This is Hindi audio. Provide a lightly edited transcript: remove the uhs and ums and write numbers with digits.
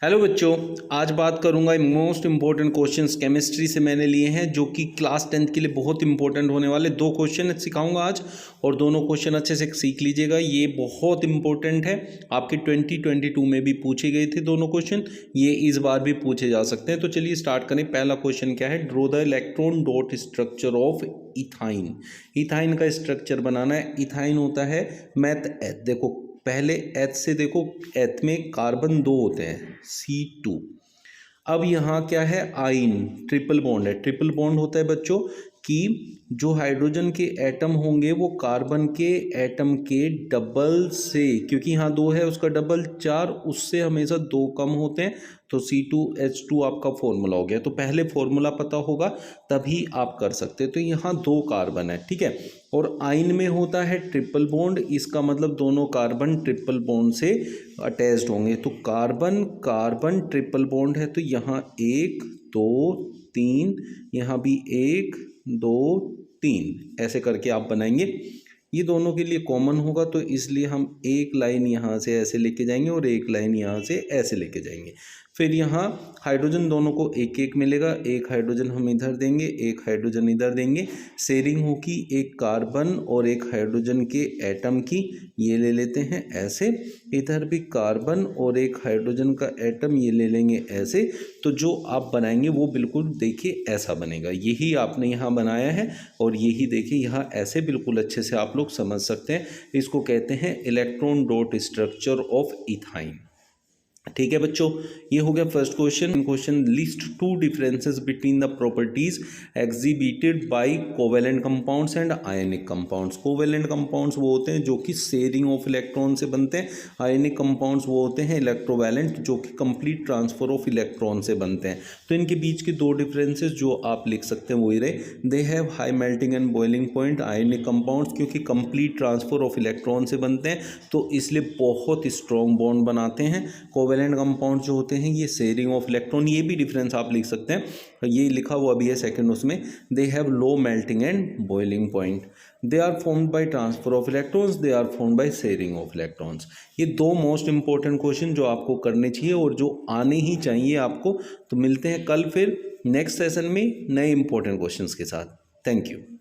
हेलो बच्चों, आज बात करूंगा मोस्ट इम्पॉर्टेंट क्वेश्चंस केमिस्ट्री से मैंने लिए हैं जो कि क्लास 10th के लिए बहुत इंपॉर्टेंट होने वाले। दो क्वेश्चन सिखाऊंगा आज और दोनों क्वेश्चन अच्छे से सीख लीजिएगा। ये बहुत इंपॉर्टेंट है, आपके 2022 में भी पूछे गए थे दोनों क्वेश्चन, ये इस बार भी पूछे जा सकते हैं। तो चलिए स्टार्ट करें। पहला क्वेश्चन क्या है, draw the electron dot structure of ethyne. Ethyne का स्ट्रक्चर बनाना है। इथाइन होता है मैथ एथ, देखो पहले एच से देखो, एच में कार्बन 2 होते हैं C2। अब यहाँ क्या है, आइन ट्रिपल बॉन्ड है। ट्रिपल बॉन्ड होता है बच्चों कि जो हाइड्रोजन के एटम होंगे वो कार्बन के एटम के डबल से, क्योंकि यहाँ 2 है उसका डबल 4, उससे हमेशा 2 कम होते हैं, तो C2H2 आपका फॉर्मूला हो गया। तो पहले फॉर्मूला पता होगा तभी आप कर सकते हैं। तो यहाँ 2 कार्बन है, ठीक है। और आइन में होता है ट्रिपल बॉन्ड, इसका मतलब दोनों कार्बन ट्रिपल बॉन्ड से अटैच्ड होंगे। तो कार्बन कार्बन ट्रिपल बॉन्ड है, तो यहाँ 1 2 3, यहाँ भी 1 2 3, ऐसे करके आप बनाएंगे। ये दोनों के लिए कॉमन होगा, तो इसलिए हम एक लाइन यहाँ से ऐसे लेके जाएंगे और एक लाइन यहाँ से ऐसे लेके जाएंगे। फिर यहाँ हाइड्रोजन दोनों को एक एक मिलेगा, एक हाइड्रोजन हम इधर देंगे, एक हाइड्रोजन इधर देंगे। शेयरिंग होगी एक कार्बन और एक हाइड्रोजन के एटम की, ये ले लेते हैं ऐसे। इधर भी कार्बन और एक हाइड्रोजन का एटम, ये ले लेंगे ऐसे। तो जो आप बनाएंगे वो बिल्कुल देखिए ऐसा बनेगा। यही आपने यहाँ बनाया है और यही देखिए यहाँ ऐसे बिल्कुल अच्छे से आप लोग समझ सकते हैं। इसको कहते हैं electron dot structure of ethyne. ठीक है बच्चों, ये हो गया first question. Question, list 2 differences between the properties exhibited by covalent compounds and ionic compounds. Covalent compounds वो होते हैं जो कि शेयरिंग ऑफ इलेक्ट्रॉन से बनते हैं। आयनिक कंपाउंड्स वो होते हैं इलेक्ट्रोवैलेंट, जो कि कंप्लीट ट्रांसफर ऑफ इलेक्ट्रॉन से बनते हैं। तो इनके बीच के 2 डिफरेंसेस जो आप लिख सकते हैं वही रहे, they have high melting and boiling point. Ionic compounds क्योंकि कंप्लीट ट्रांसफर ऑफ इलेक्ट्रॉन से बनते हैं तो इसलिए बहुत स्ट्रॉन्ग बॉन्ड बनाते हैं। कोवेलेंट कंपाउंड जो होते हैं ये शेयरिंग ऑफ इलेक्ट्रॉन, ये भी डिफरेंस आप लिख सकते हैं, ये लिखा हुआ भी है सेकंड उसमें। They have low melting and boiling point. They are formed by transfer of electrons, they are formed by sharing of electrons. ये 2 मोस्ट इंपॉर्टेंट क्वेश्चन जो आपको करने चाहिए और जो आने ही चाहिए आपको। तो मिलते हैं कल फिर नेक्स्ट सेशन में नए इंपॉर्टेंट क्वेश्चंस के साथ। Thank you.